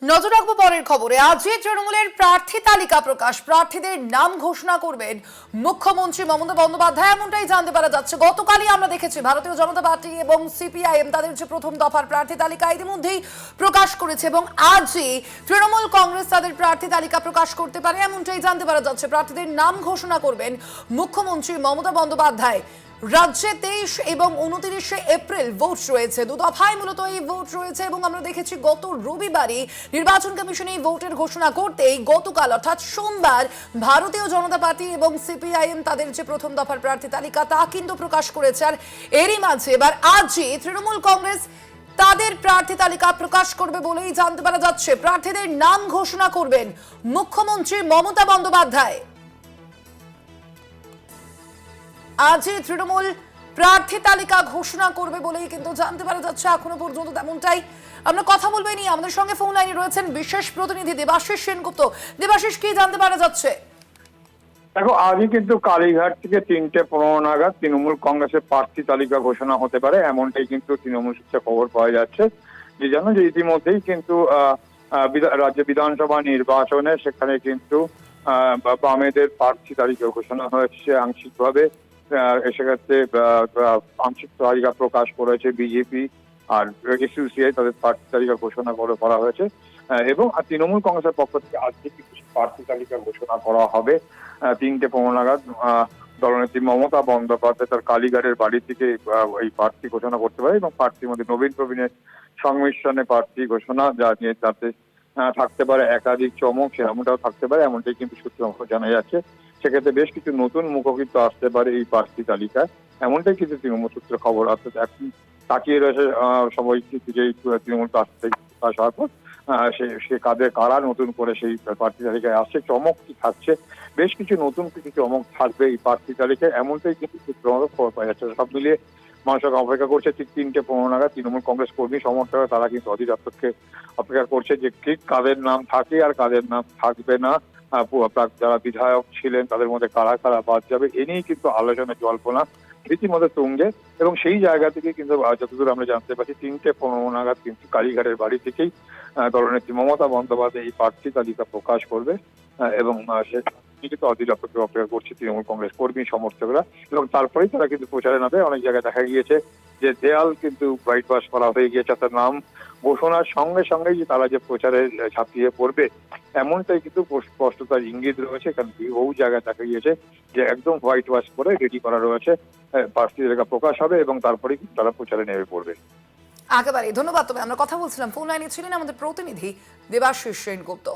নজর রাখবো পরের খবরে। আজই তৃণমূলের প্রার্থী তালিকা প্রকাশ, প্রার্থীদের নাম ঘোষণা করবেন মুখ্যমন্ত্রী মমতা বন্দ্যোপাধ্যায়, এমনটাই জানতে পারা যাচ্ছে। গতকালই আমরা দেখেছি ভারতীয় জনতা পার্টি এবং সিপিআইএম তাদের যে প্রথম দফার প্রার্থী তালিকা ইতিমধ্যেই প্রকাশ করেছে এবং আজই তৃণমূল কংগ্রেস তাদের প্রার্থী তালিকা প্রকাশ করতে পারে, এমনটাই জানতে পারা যাচ্ছে। প্রার্থীদের নাম ঘোষণা করবেন মুখ্যমন্ত্রী মমতা বন্দ্যোপাধ্যায়। রাজ্যে 23 এবং 29 এপ্রিল ভোট রয়েছে, দু দফায় মূলত এই ভোট রয়েছে এবং আমরা দেখেছি গত রবিবারই নির্বাচন কমিশন এই ভোটের ঘোষণা করতেই গতকাল অর্থাৎ সোমবার ভারতীয় জনতা পার্টি এবং সিপিআইএম তাদের যে প্রথম দফার প্রার্থী তালিকা তা কিন্তু প্রকাশ করেছে। আর এরই মাঝে এবার আজই তৃণমূল কংগ্রেস তাদের প্রার্থী তালিকা প্রকাশ করবে বলেই জানতে পারা যাচ্ছে। প্রার্থীদের নাম ঘোষণা করবেন মুখ্যমন্ত্রী মমতা বন্দ্যোপাধ্যায়। আজই তৃণমূল প্রার্থী তালিকা ঘোষণা করবে বলেই কিন্তু জানতে পারা যাচ্ছে। এখনো পর্যন্ত তেমনটাই। আমরা কথা বলবো নিয়ে, আমাদের সঙ্গে ফোন লাইনে রয়েছেন বিশেষ প্রতিনিধি দেবাশিস সেনগুপ্ত। দেবাশিস, কি জানতে পারা যাচ্ছে? দেখো, আজই কিন্তু কালীঘাট থেকে 3:15 নাগাদ তৃণমূল কংগ্রেসের প্রার্থী তালিকা ঘোষণা হতে পারে, এমনটাই কিন্তু তৃণমূল সূত্রে খবর পাওয়া যাচ্ছে। যে জানো যে ইতিমধ্যেই কিন্তু রাজ্য বিধানসভা নির্বাচনে সেখানে কিন্তু বামেদের প্রার্থী তালিকা ঘোষণা হয়েছে আংশিকভাবে। সেক্ষেত্রে আংশিক তালিকা প্রকাশ করেছে বিজেপি আর এসইউসিআই, তাদের প্রার্থী তালিকা ঘোষণা করা হয়েছে। এবং তৃণমূল কংগ্রেসের পক্ষ থেকে আজকে কিছু প্রার্থী তালিকা ঘোষণা করা হবে 3:15 নাগাদ। দলনেত্রী মমতা বন্দ্যোপাধ্যায় তার কালীঘাটের বাড়ি থেকে এই প্রার্থী ঘোষণা করতে পারে এবং প্রার্থীর মধ্যে নবীন প্রবীণের সংমিশ্রণে প্রার্থী ঘোষণা, যা নিয়ে তাতে থাকতে পারে একাধিক চমক, সেরকমটাও থাকতে পারে, এমনটাই কিন্তু সূত্র জানা যাচ্ছে। সেক্ষেত্রে বেশ কিছু নতুন মুখ কিন্তু আসতে পারে এই প্রার্থী তালিকায়, এমনটাই কিন্তু তৃণমূল সূত্রে খবর আসছে। এখন তাকিয়ে রয়েছে সবাই কিন্তু যে তৃণমূল প্রার্থী প্রকাশ হওয়ার পর সে কারা নতুন করে সেই প্রার্থী তালিকায় আসছে, চমক কি থাকছে, বেশ কিছু নতুন কিছু চমক থাকবে এই প্রার্থী তালিকায়, এমনটাই কিন্তু সূত্র খবর পাওয়া যাচ্ছে। সব মিলিয়ে মানুষ অপেক্ষা করছে ঠিক 3:15 নাগাদ। তৃণমূল কংগ্রেস কর্মী সমর্থকরা তারা কিন্তু অধীর আগ্রহে অপেক্ষা করছে যে ঠিক কাদের নাম থাকে আর কাদের নাম থাকবে না, যারা বিধায়ক ছিলেন তাদের মধ্যে কারা কারা বাদ যাবে, এ নিয়েই কিন্তু আলোচনা জল্পনা রীতিমতো তুঙ্গে। এবং সেই জায়গা থেকে কিন্তু যতদূর আমরা জানতে পারছি 3:15 নাগাদ কিন্তু কালীঘাটের বাড়ি থেকেই দলনেত্রী মমতা বন্দ্যোপাধ্যায় এই প্রার্থী তালিকা প্রকাশ করবে এবং সে কিন্তু অধীর অপেক্ষা করছে তৃণমূল কংগ্রেস কর্মী সমর্থকরা। এবং তারপরেই তারা কিন্তু প্রচারে নামবে। অনেক জায়গায় দেখা গিয়েছে যে দেয়াল কিন্তু হোয়াইট ওয়াশ করা হয়ে গিয়েছে, তার নাম ঘোষণার সঙ্গে সঙ্গেই যে তারা যে প্রচারে ঝাঁপিয়ে পড়বে, এমনটাই কিন্তু স্পষ্টতার ইঙ্গিত রয়েছে। কারণ বহু জায়গায় দেখা গিয়েছে যে একদম হোয়াইট ওয়াশ করে রেডি করা রয়েছে, প্রার্থী তালিকা প্রকাশ হবে এবং তারপরেই তারা প্রচারে নেমে পড়বে। একেবারে ধন্যবাদ। তবে আমরা কথা বলছিলাম, ফোন লাইনে ছিলেন আমাদের প্রতিনিধি দেবাশিস সেনগুপ্ত।